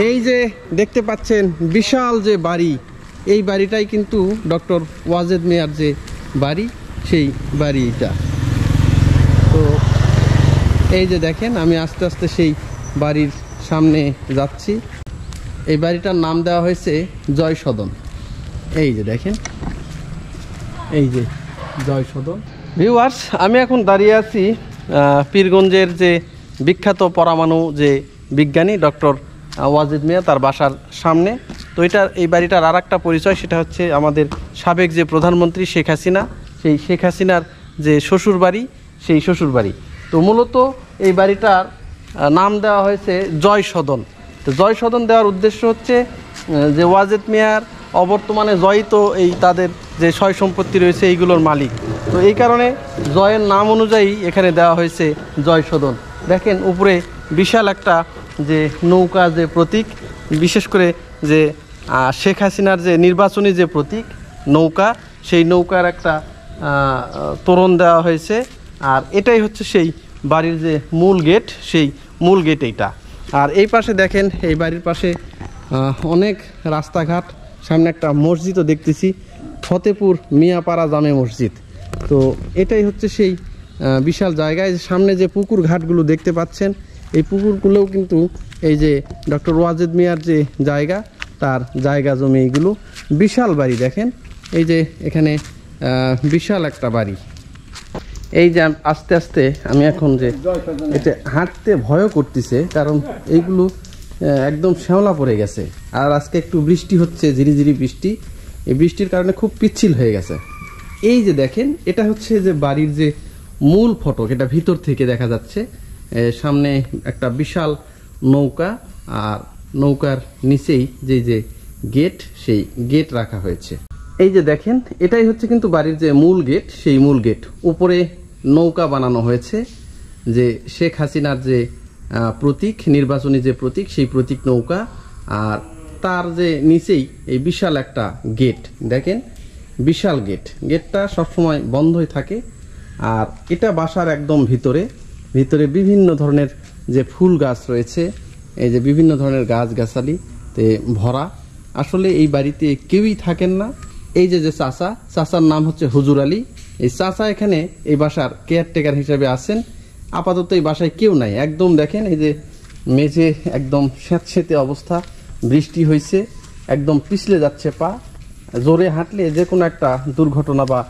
এই যে দেখতে পাচ্ছেন বিশাল যে বাড়ি, এই বাড়িটাই কিন্তু ডক্টর ওয়াজেদ মিয়ার যে বাড়ি, সেই বাড়ি এটা। তো এই যে দেখেন আমি আস্তে আস্তে সেই বাড়ির সামনে যাচ্ছি। এই বাড়িটার নাম দেওয়া হয়েছে জয় সদন। এই যে দেখেন, এই যে জয় সদন। ভিউয়ার্স, আমি এখন দাঁড়িয়ে আছি পীরগঞ্জের যে বিখ্যাত পরমাণু যে বিজ্ঞানী ডক্টর ওয়াজেদ মিয়া তার বাসার সামনে। তো এই বাড়িটার আর একটা পরিচয়, সেটা হচ্ছে আমাদের সাবেক যে প্রধানমন্ত্রী শেখ হাসিনা, সেই শেখ হাসিনার যে শ্বশুর বাড়ি, সেই শ্বশুর বাড়ি। তো মূলত এই বাড়িটার নাম দেওয়া হয়েছে জয় সদন। তো জয় সদন দেওয়ার উদ্দেশ্য হচ্ছে যে ওয়াজেদ মিয়ার অবর্তমানে জয় তো এই তাদের যে সয় সম্পত্তি রয়েছে এইগুলোর মালিক। তো এই কারণে জয়ের নাম অনুযায়ী এখানে দেওয়া হয়েছে জয় সদন। দেখেন উপরে বিশাল একটা যে নৌকা যে প্রতীক, বিশেষ করে যে শেখ হাসিনার যে নির্বাচনী যে প্রতীক নৌকা, সেই নৌকার একটা তোরণ দেওয়া হয়েছে। আর এটাই হচ্ছে সেই বাড়ির যে মূল গেট, সেই মূল গেট এইটা। আর এই পাশে দেখেন, এই বাড়ির পাশে অনেক রাস্তাঘাট, সামনে একটা মসজিদও দেখতেছি, ফতেপুর মিয়াপাড়া জামে মসজিদ। তো এটাই হচ্ছে সেই বিশাল জায়গায় সামনে যে পুকুর ঘাটগুলো দেখতে পাচ্ছেন, এই পুকুরগুলোও কিন্তু এই যে ডক্টর ওয়াজেদ মিয়ার যে জায়গা, তার জায়গা জমি এইগুলো। বিশাল বাড়ি দেখেন, এই যে এখানে বিশাল একটা বাড়ি। এই যে আস্তে আস্তে আমি এখন যে এটা হাঁটতে ভয়ও করতেছে, কারণ এইগুলো একদম শ্যাওলা পড়ে গেছে। আর আজকে একটু বৃষ্টি হচ্ছে, ঝিরিঝিরি বৃষ্টি, এই বৃষ্টির কারণে খুব পিচ্ছিল হয়ে গেছে। এই যে দেখেন, এটা হচ্ছে যে বাড়ির যে মূল ফটক, এটা ভিতর থেকে দেখা যাচ্ছে। সামনে একটা বিশাল নৌকা, আর নৌকার নিচেই যে গেট, সেই গেট রাখা হয়েছে। এই যে দেখেন, এটাই হচ্ছে কিন্তু বাড়ির যে মূল গেট, সেই মূল গেট। উপরে নৌকা বানানো হয়েছে, যে শেখ হাসিনার যে প্রতীক, নির্বাচনী যে প্রতীক, সেই প্রতীক নৌকা। আর তার যে নিচেই এই বিশাল একটা গেট দেখেন, বিশাল গেট। গেটটা সবসময় বন্ধই থাকে। আর এটা বাসার একদম ভিতরে বিভিন্ন ধরনের যে ফুল গাছ রয়েছে, এই যে বিভিন্ন ধরনের গাছগাছালিতে ভরা। আসলে এই বাড়িতে কেউই থাকেন না। এই যে চাচার নাম হচ্ছে হুজুর আলী। এই চাচা এখানে এই বাসার কেয়ারটেকার হিসেবে আছেন। আপাতত এই বাসায় কেউ নাই। একদম দেখেন, এই যে মেঝে একদম স্যাঁতসেঁতে অবস্থা, বৃষ্টি হয়েছে, একদম পিছলে যাচ্ছে পা। জোরে হাঁটলে যে কোনো একটা দুর্ঘটনা বা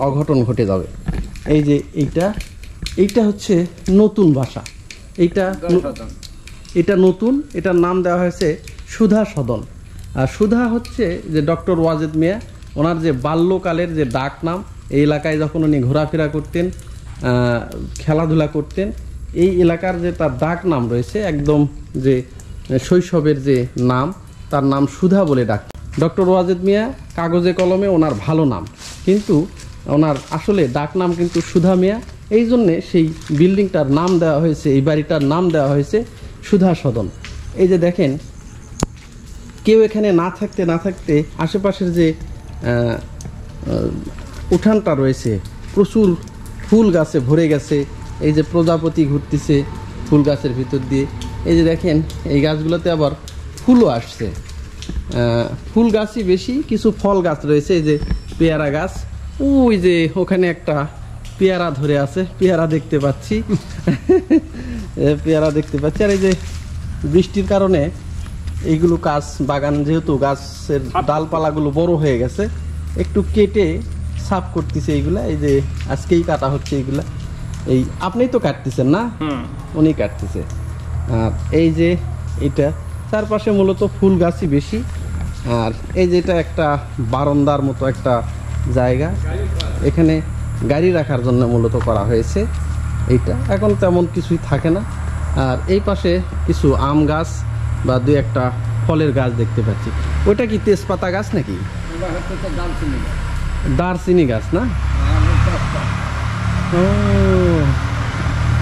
অঘটন ঘটে যাবে। এই যে এইটা হচ্ছে নতুন বাসা। এটা নতুন, এটার নাম দেওয়া হয়েছে সুধা সদন। আর সুধা হচ্ছে যে ডক্টর ওয়াজেদ মিয়া, ওনার যে বাল্যকালের যে ডাক নাম। এই এলাকায় যখন উনি ঘোরাফেরা করতেন, খেলাধুলা করতেন, এই এলাকার যে তার ডাক নাম রয়েছে, একদম যে শৈশবের যে নাম, তার নাম সুধা বলে ডাক। ডক্টর ওয়াজেদ মিয়া কাগজে কলমে ওনার ভালো নাম, কিন্তু ওনার আসলে ডাক নাম কিন্তু সুধা মিয়া। এই জন্যে সেই বিল্ডিংটার নাম দেওয়া হয়েছে, এই বাড়িটার নাম দেওয়া হয়েছে সুধা সদন। এই যে দেখেন, কেউ এখানে না থাকতে আশেপাশের যে উঠানটা রয়েছে, প্রচুর ফুল গাছে ভরে গেছে। এই যে প্রজাপতি ঘুরতেছে ফুল গাছের ভিতর দিয়ে। এই যে দেখেন, এই গাছগুলোতে আবার ফুলও আসছে। ফুল গাছই বেশি, কিছু ফল গাছ রয়েছে। এই যে পেয়ারা গাছ, ওই যে ওখানে একটা পেয়ারা ধরে আছে, পেয়ারা দেখতে পাচ্ছি। আর এই যে বৃষ্টির কারণে এইগুলো বাগান, যেহেতু গাছের ডালপালাগুলো বড় হয়ে গেছে, একটু কেটে সাফ করতেছে এইগুলা। এই যে আজকেই কাটা হচ্ছে এইগুলা। এই আপনি তো কাটতেছেন না, উনি কাটতেছে। আর এই যে এটা চারপাশে মূলত ফুল গাছই বেশি। আর এই যে এটা একটা বারান্দার মতো একটা জায়গা, এখানে গাড়ি রাখার জন্য মূলত করা হয়েছে এইটা। এখন তেমন কিছুই থাকে না। আর এই পাশে কিছু আম গাছ বা দুই একটা ফলের গাছ দেখতে পাচ্ছি। ওটা কি তেজপাতা গাছ নাকি? দারচিনি গাছ না?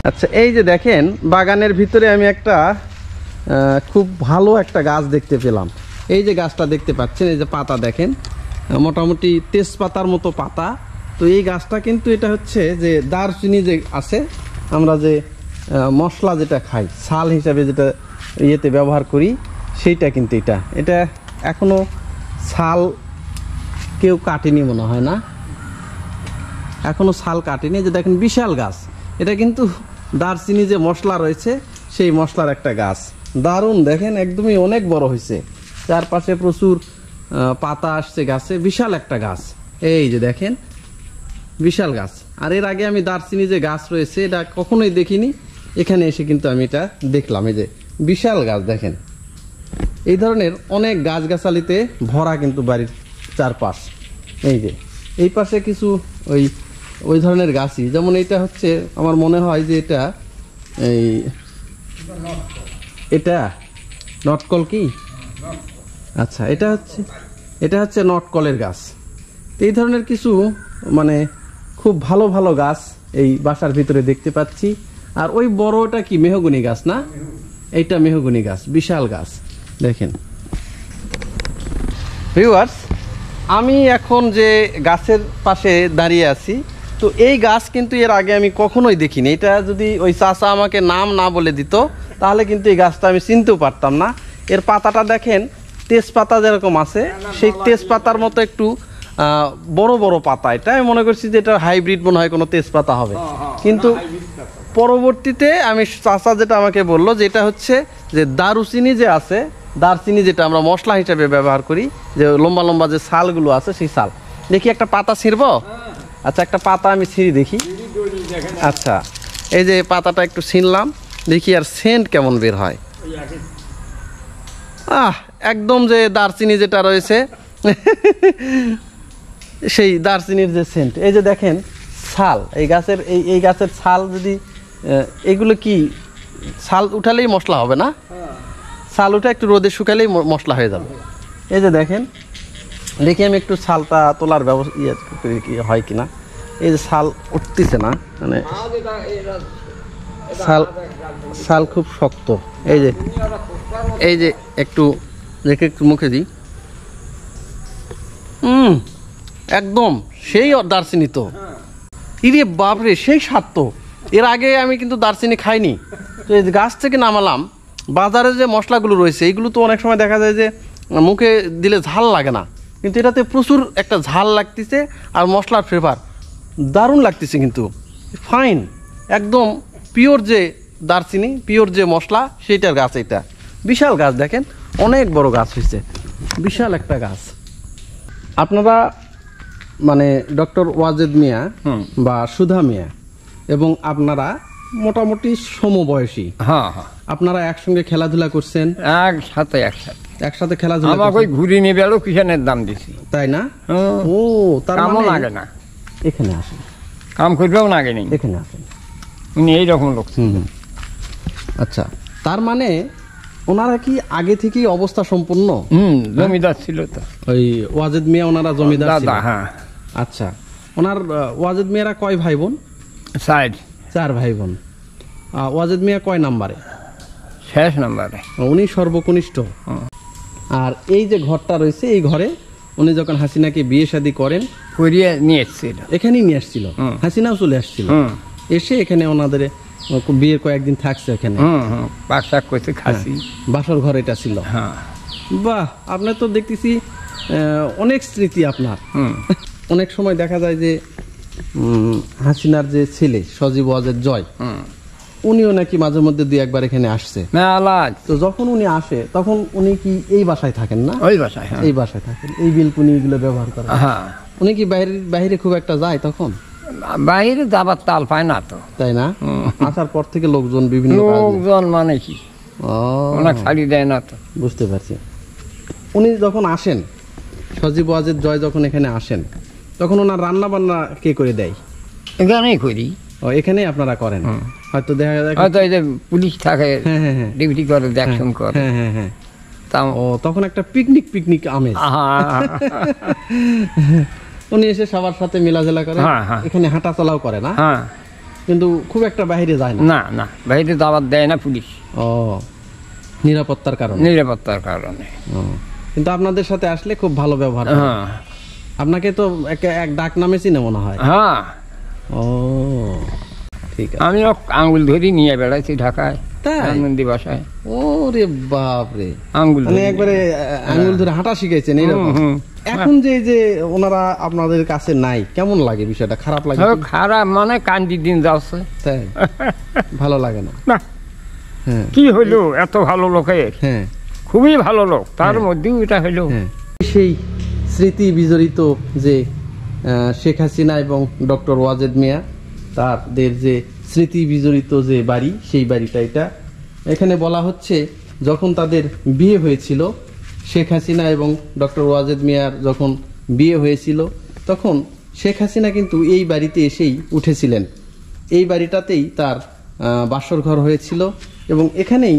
আচ্ছা, এই যে দেখেন, বাগানের ভিতরে আমি একটা খুব ভালো একটা গাছ দেখতে পেলাম। এই যে গাছটা দেখতে পাচ্ছেন, এই যে পাতা দেখেন, মোটামুটি তেজপাতার মতো পাতা। তো এই গাছটা কিন্তু এটা হচ্ছে যে দারচিনি যে আছে, আমরা যে মশলা যেটা খাই, ছাল হিসাবে যেটা ইয়েতে ব্যবহার করি, সেইটা কিন্তু এটা এখনো ছাল কেউ কাটেনি মনে হয় না, এখনো ছাল কাটেনি। যে দেখেন বিশাল গাছ, এটা কিন্তু দারচিনি যে মশলা রয়েছে সেই মশলার একটা গাছ। দারুণ দেখেন, একদমই অনেক বড় হয়েছে, চারপাশে প্রচুর পাতা আসছে গাছে, বিশাল একটা গাছ। এই যে দেখেন বিশাল গাছ। আর এর আগে আমি দারচিনি যে গাছ রয়েছে এটা কখনোই দেখিনি, এখানে এসে কিন্তু আমি এটা দেখলাম। এই যে বিশাল গাছ দেখেন, এই ধরনের অনেক গাছগাছালিতে ভরা কিন্তু বাড়ির চারপাশ। এই যে এই পাশে কিছু ওই ধরনের গাছই, যেমন এটা হচ্ছে আমার মনে হয় যে এটা নটকল কি, আচ্ছা এটা হচ্ছে নটকলের গাছ। এই ধরনের কিছু মানে খুব ভালো ভালো গাছ এই বাসার ভিতরে দেখতে পাচ্ছি। আর ওই বড়টা কি মেহগনি গাছ না, এইটা মেহগনি গাছ, বিশাল গাছ দেখেন। ভিউয়ার্স, আমি এখন যে গাছের পাশে দাঁড়িয়ে আছি, তো এই গাছ কিন্তু এর আগে আমি কখনোই দেখিনি। এটা যদি ওই চাচা আমাকে নাম না বলে দিত তাহলে কিন্তু এই গাছটা আমি চিনতেও পারতাম না। এর পাতাটা দেখেন, তেজপাতা যেরকম আছে সেই তেজপাতার মতো একটু বড় বড় পাতা। এটা আমি মনে করছি যে এটা হাইব্রিড মনে হয় কোনো তেজপাতা হবে, কিন্তু পরবর্তীতে আমি চাচা যেটা আমাকে বললো যে এটা হচ্ছে যে দারুচিনি যে আছে, দারচিনি যেটা আমরা মশলা হিসেবে ব্যবহার করি, যে লম্বা লম্বা যে ছালগুলো আছে সেই ছাল। দেখি একটা পাতা ছিঁড়ব? আচ্ছা, একটা পাতা আমি ছিঁড়ি দেখি। আচ্ছা, এই যে পাতাটা একটু ছিঁড়লাম, দেখি আর সেন্ট কেমন বের হয়। একদম যে দারচিনি যেটা রয়েছে সেই দারচিনির যে সেন্ট। এই যে দেখেন ছাল, এই গাছের ছাল, যদি এগুলো কি ছাল উঠালেই মশলা হবে না? ছাল উঠে একটু রোদে শুকালেই মশলা হয়ে যাবে। এই যে দেখেন, দেখি আমি একটু ছালটা তোলার ব্যবস্থা হয় কিনা। এই যে ছাল উঠতেছে না, মানে ছাল খুব শক্ত। এই যে একটু রেখে একটু মুখে দিই। একদম সেই দারচিনি তো, ইরে বাপরে, সেই স্বাদ তো। এর আগে আমি কিন্তু দারচিনি খাইনি। তো এই গাছ থেকে নামালাম, বাজারে যে মশলাগুলো রয়েছে এইগুলো তো অনেক সময় দেখা যায় যে মুখে দিলে ঝাল লাগে না, কিন্তু এটাতে প্রচুর একটা ঝাল লাগতেছে আর মশলার ফ্লেভার দারুণ লাগতেছে, কিন্তু ফাইন, একদম পিওর যে দারচিনি, পিওর যে মশলা সেইটার গাছ। এটা বিশাল গাছ দেখেন, অনেক বড় গাছ হয়েছে, বিশাল একটা গাছ। আপনারা মানে ডক্টর ওয়াজেদ মিয়া বা সুধা মিয়া এবং আপনারা মোটামুটি সমবয়সী। হ্যাঁ, আপনারা একসঙ্গে খেলাধুলা করছেন? একসাথে খেলাধুলা। আমাকে ঘুরি নিয়ে বেরো কিষানের দাম দিছি, তাই না? ও, তার কামও মানে লাগে না, এখানে আসেন, কাম করবেও লাগে না, এখানে আসেন, উনি এইরকম লোক। আচ্ছা, তার মানে ওনারা কি আগে থেকেই অবস্থা সম্পন্ন? জমিদার ছিল তো ওই ওয়াজেদ মিয়া, ওনারা জমিদার ছিল। হ্যাঁ। আচ্ছা, ওনার ওয়াজেদ মিয়ারা কয় ভাই বোন? 4 ভাই বোন। ওয়াজেদ মিয়া কয় নাম্বারে? শেষ নাম্বারে, উনি সর্বকনিষ্ঠ। আর এই যে ঘরটা রয়েছে, এই ঘরে উনি যখন হাসিনাকে বিয়ে শাদী করেন করিয়ে নিয়ে এসেছিল, এখানেই নিয়ে আসছিল, হাসিনাও চলে আসছিল, এসে এখানে ওনাদের বিয়ের কয়েকদিন থাকছে এখানে, পাক করতে খাসি, বাসর ঘর এটা ছিল। বাহ, আপনার তো দেখতেছি অনেক স্মৃতি আপনার। অনেক সময় দেখা যায় যে হাসিনার যে ছেলে সজীব ওয়াজেদ জয়, উনিও নাকি মাঝে মধ্যে 2-1 এখানে আসছে। তো যখন উনি আসে তখন উনি কি এই বাসায় থাকেন না? ওই বাসায়, এই বাসায় থাকেন, এই বিলকুনি এগুলো ব্যবহার করেন। উনি কি বাইরে খুব একটা যায় তখন? বাইরে যাবার তাল পায় না তো, তাই না? আসার পর থেকে লোকজন বিভিন্ন লোকজন মানে কি অনেক ছাড়ি দেয় না তো। বুঝতে পারছি। উনি যখন আসেন, সজীব ওয়াজেদ জয় যখন এখানে আসেন, তখন ওনার রান্না বান্না কে করে দেয়? এখানেই করি। এখানেই আপনারা করেন? হয়তো দেখা যায় হয়তো এই যে পুলিশ থাকে, ডিউটি করে, দেখশন করে, তখন একটা পিকনিক আমেজ। উনি এসে সবার সাথে মেলাজেলা করে, এখানে হাঁটা চলাও করে না, কিন্তু খুব একটা বাইরে যায় না। না, বাইরে দাওয়াত দেয় না পুলিশ। নিরাপত্তার কারণে। কিন্তু আপনাদের সাথে আসলে খুব ভালো ব্যবহার। আপনাকে তো এক ডাক নামে চিনে মনে হয়। ঠিক আছে, আমি আঙুল ধরি নিয়ে বেড়াইছি ঢাকায়। তাই? ধানমন্ডি বাসায় ওরে বাপ রে, আঙ্গুল মানে একবারে আঙ্গুল ধরে হাঁটা শিখাইছেন এইরকম। এখন যে এই যে ওনারা আপনাদের কাছে নাই, কেমন লাগে বিষয়টা? খারাপ লাগে কি? খারাপ মানে কান্দি দিন যাচ্ছে। তাই? ভালো লাগে না? না, হ্যাঁ কি হইলো এত ভালো লোকের, হ্যাঁ খুবই ভালো লোক, তার মধ্যেও এটা হইলো। হ্যাঁ। সেই স্মৃতি বিজড়িত যে শেখ হাসিনা এবং ডক্টর ওয়াজেদ মিয়া, তাদের যে স্মৃতি বিজড়িত যে বাড়ি, সেই বাড়িটা এটা। এখানে বলা হচ্ছে যখন তাদের বিয়ে হয়েছিল, শেখ হাসিনা এবং ডক্টর ওয়াজেদ মিয়ার যখন বিয়ে হয়েছিল, তখন শেখ হাসিনা কিন্তু এই বাড়িতে এসেই উঠেছিলেন। এই বাড়িটাতেই তার বাসর ঘর হয়েছিল এবং এখানেই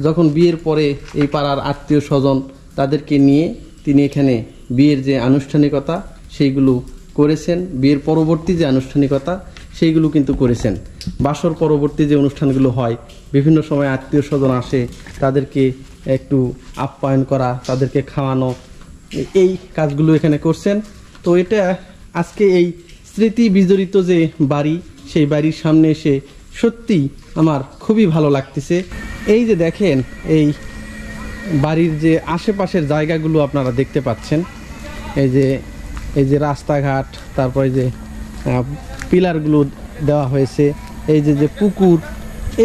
যখন বিয়ের পরে এই পাড়ার আত্মীয় স্বজন তাদেরকে নিয়ে তিনি এখানে বিয়ের যে আনুষ্ঠানিকতা সেইগুলো করেছেন। বিয়ের পরবর্তী যে আনুষ্ঠানিকতা সেইগুলো কিন্তু করেছেন। বাসর পরবর্তী যে অনুষ্ঠানগুলো হয়, বিভিন্ন সময় আত্মীয় স্বজন আসে, তাদেরকে একটু আপ্যায়ন করা, তাদেরকে খাওয়ানো, এই কাজগুলো এখানে করছেন। তো এটা আজকে এই স্মৃতি বিজড়িত যে বাড়ি, সেই বাড়ির সামনে এসে সত্যি আমার খুবই ভালো লাগতেছে। এই যে দেখেন, এই বাড়ির যে আশেপাশের জায়গাগুলো আপনারা দেখতে পাচ্ছেন, এই যে রাস্তাঘাট, তারপরে যে পিলারগুলো দেওয়া হয়েছে, এই যে পুকুর,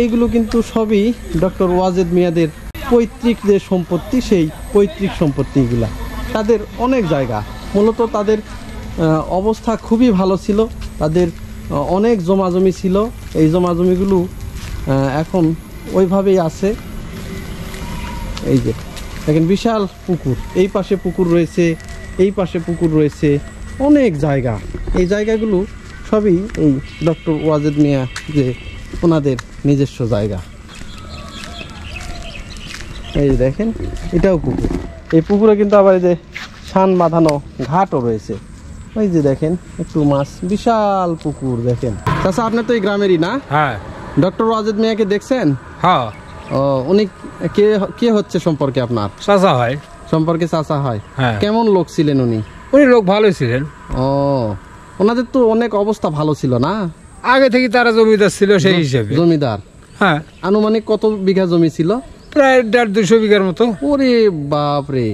এইগুলো কিন্তু সবই ডক্টর ওয়াজেদ মিয়াদের পৈতৃক যে সম্পত্তি, সেই পৈতৃক সম্পত্তিগুলা। তাদের অনেক জায়গা, মূলত তাদের অবস্থা খুবই ভালো ছিল, তাদের অনেক জমাজমি ছিল। এই জমাজমিগুলো এখন ওইভাবেই আছে। এই যে দেখেন বিশাল পুকুর, এই পাশে পুকুর রয়েছে, এই পাশে পুকুর রয়েছে, অনেক জায়গা। এই জায়গাগুলো সবই এই ডক্টর ওয়াজেদ মিয়া যে ওনাদের নিজস্ব জায়গা। এই যে দেখেন, এটাও পুকুর। এই পুকুরে কিন্তু আবার এই যে শান বাঁধানো ঘাটও রয়েছে। ওই যে দেখেন একটু মাছ, বিশাল পুকুর দেখেন। চাচা, আপনি তো এই গ্রামেরই না? হ্যাঁ। ডক্টর ওয়াজেদ মিয়াকে দেখছেন? হ্যাঁ। ও, উনি কে কে হচ্ছে সম্পর্কে আপনার? চাচা হয়। সম্পর্কে চাচা হয়? হ্যাঁ। কেমন লোক ছিলেন উনি? উনি লোক ভালোই ছিলেন। ও, ওনাদের তো অনেক অবস্থা ভালো ছিল না? আগে থেকে তারা জমিদার ছিল সেই হিসেবে। জমিদার? হ্যাঁ। আনুমানিক কত বিঘা জমি ছিল? প্রায় 150-200 বিঘার মতো। ওরে বাপ রে,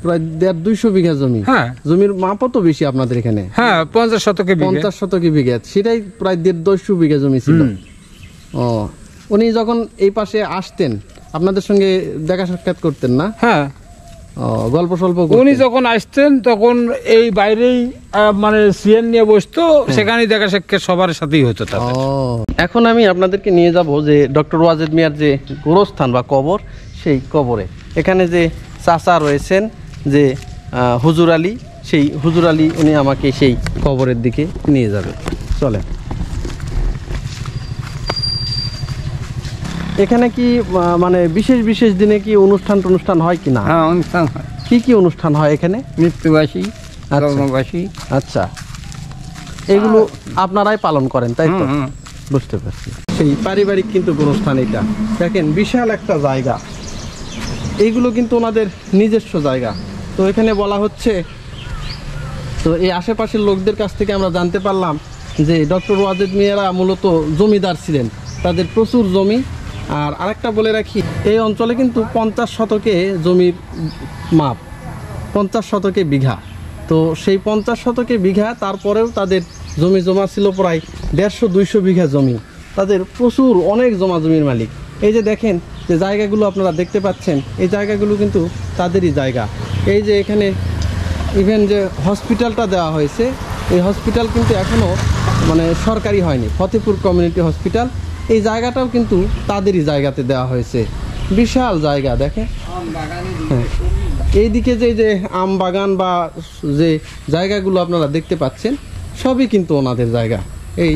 প্রায় 150-200 বিঘা জমি। হ্যাঁ। জমির মাপও তো বেশি আপনাদের এখানে। হ্যাঁ, 50 শতকে বিঘা। 50 শতকে বিঘা, সেটাই প্রায় 150-200 বিঘা জমি ছিল। ও, উনি যখন এই পাশে আসতেন আপনাদের সঙ্গে দেখা সাক্ষাৎ করতেন না? হ্যাঁ। ও, গল্প সল্প উনি যখন আসতেন তখন এই বাইরেই মানে সিএন নিয়ে বসতো, সেখানেই দেখা সাক্ষাৎ সবার সাথেই হতো তাদের। এখন আমি আপনাদেরকে নিয়ে যাব যে ডক্টর ওয়াজেদ মিয়ার যে গোরস্থান বা কবর, সেই কবরে। এখানে যে চাচা রয়েছেন যে হুজুর আলী, সেই হুজুর আলী উনি আমাকে সেই কবরের দিকে নিয়ে যাবে। চলে। এখানে কি মানে বিশেষ বিশেষ দিনে কি অনুষ্ঠান হয় কি না? হ্যাঁ, অনুষ্ঠান হয়। কি অনুষ্ঠান হয় এখানে? মৃত্যুবাসী, জন্মবাসী। আচ্ছা, এগুলো আপনারাই পালন করেন, তাই তো? বুঝতে পারছি। সেই পারিবারিক কিন্তু অনুষ্ঠান এটা। দেখেন বিশাল একটা জায়গা, এইগুলো কিন্তু ওনাদের নিজস্ব জায়গা। তো এখানে বলা হচ্ছে, তো এই আশেপাশের লোকদের কাছ থেকে আমরা জানতে পারলাম যে ডক্টর ওয়াজেদ মিয়ারা মূলত জমিদার ছিলেন, তাদের প্রচুর জমি। আর আরেকটা বলে রাখি, এই অঞ্চলে কিন্তু 50 শতকে জমির মাপ, 50 শতকে বিঘা। তো সেই 50 শতকে বিঘা, তারপরেও তাদের জমি জমা ছিল প্রায় 150-200 বিঘা জমি। তাদের প্রচুর অনেক জমির মালিক। এই যে দেখেন যে জায়গাগুলো আপনারা দেখতে পাচ্ছেন, এই জায়গাগুলো কিন্তু তাদেরই জায়গা। এই যে এখানে ইভেন যে হসপিটালটা দেওয়া হয়েছে, এই হসপিটাল কিন্তু এখনও মানে সরকারি হয়নি, ফতেপুর কমিউনিটি হসপিটাল। এই জায়গাটাও কিন্তু তাদেরই জায়গাতে দেওয়া হয়েছে। বিশাল জায়গা দেখেন। হ্যাঁ, এইদিকে যে আম বাগান বা যে জায়গাগুলো আপনারা দেখতে পাচ্ছেন, সবই কিন্তু ওনাদের জায়গা। এই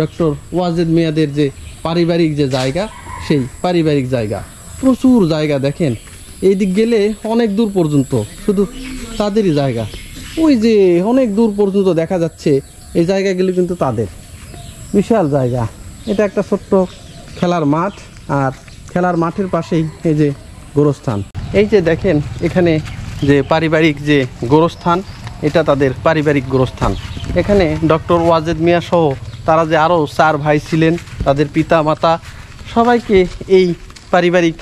ডক্টর ওয়াজেদ মিয়াদের যে পারিবারিক যে জায়গা, সেই পারিবারিক জায়গা, প্রচুর জায়গা দেখেন। এই দিক গেলে অনেক দূর পর্যন্ত শুধু তাদেরই জায়গা। ওই যে অনেক দূর পর্যন্ত দেখা যাচ্ছে, এই জায়গাগুলো কিন্তু তাদের। বিশাল জায়গা। এটা একটা ছোট্ট খেলার মাঠ, আর খেলার মাঠের পাশেই এই যে গোরস্থান। এই যে দেখেন এখানে যে পারিবারিক যে গোরস্থান, এটা তাদের পারিবারিক গোরস্থান। এখানে ডক্টর ওয়াজেদ মিয়া সহ তারা যে আরও 4 ভাই ছিলেন, তাদের পিতা মাতা সবাইকে এই পারিবারিক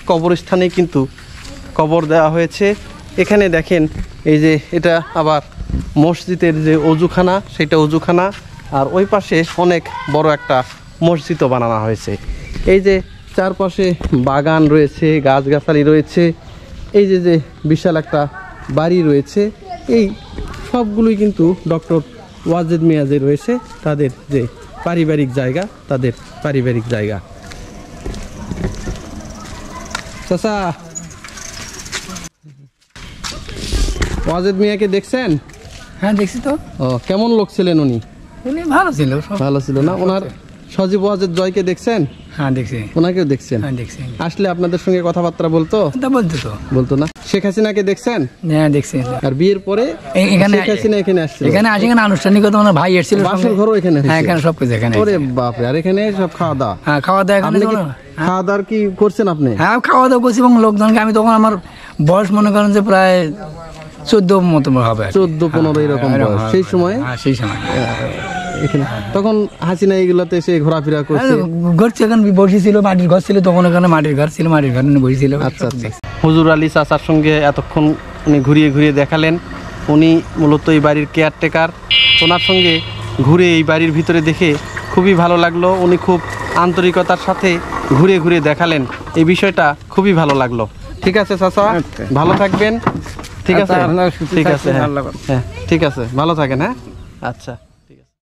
কবরস্থানে কিন্তু কবর দেওয়া হয়েছে। এখানে দেখেন এই যে এটা আবার মসজিদের যে অজুখানা, সেটা অজুখানা, আর ওই পাশে অনেক বড় একটা মসজিদও বানানো হয়েছে। এই যে চারপাশে বাগান রয়েছে, গাছগাছালি রয়েছে, এই যে যে বিশাল একটা বাড়ি রয়েছে, এই সবগুলোই কিন্তু ডক্টর ওয়াজেদ মিয়া যে রয়েছে তাদের যে পারিবারিক জায়গা, তাদের পারিবারিক জায়গা। চাচা, ওয়াজেদ মিয়াকে দেখছেন? হ্যাঁ দেখছি তো। ও, কেমন লোক ছিলেন উনি? উনি ভালো ছিল, ভালো ছিল না? ওনার সজীব ওয়াজেদ জয়কে দেখছেন? হ্যাঁ দেখছি। ওনাকেও দেখছেন? হ্যাঁ দেখছি। আসলে আপনাদের সঙ্গে কথাবার্তা বলতো? তা বলতো তো। বলতো না? শেখ হাসিনাকে দেখছেন? হ্যাঁ দেখছি। আর বিয়ের পরে এখানে শেখ হাসিনা এখানে আসছিল? এখানে আসে, এখানে আনুষ্ঠানিকতা আমার ভাই এসেছিল, বাসর ঘরও এখানে? হ্যাঁ এখানে সব কিছু এখানে। ওরে বাপরে! আর এখানে সব খাওয়া দাওয়া? হ্যাঁ খাওয়া দাওয়া এখানে। আপনি কি খাওয়া দাওয়ার কি করছেন আপনি? হ্যাঁ খাওয়া দাওয়া করছি, এবং লোকজনকে আমি তখন আমার বয়স মনে করেন যে প্রায় 14 মতো হবে, 14-15 এরকম বয়স। সেই সময়? হ্যাঁ সেই সময় এখানে তখন হাসিনা এগুলোতে এসে ঘোরাফেরা করছে? ঘুরছে, এখানে বসেছিল, মাটির ঘর ছিল তখন, এখানে মাটির ঘর ছিল, মাটির ঘর নিয়ে বসেছিল। আচ্ছা আচ্ছা। হুজুর আলী চাচার সঙ্গে এতক্ষণ উনি ঘুরিয়ে ঘুরিয়ে দেখালেন। উনি মূলত এই বাড়ির কেয়ারটেকার। ওনার সঙ্গে ঘুরে এই বাড়ির ভিতরে দেখে খুবই ভালো লাগলো। উনি খুব আন্তরিকতার সাথে ঘুরে ঘুরে দেখালেন, এই বিষয়টা খুবই ভালো লাগলো। ঠিক আছে চাচা, ভালো থাকবেন। ঠিক আছে, ঠিক আছে, হ্যাঁ ঠিক আছে, ভালো থাকেন। হ্যাঁ আচ্ছা।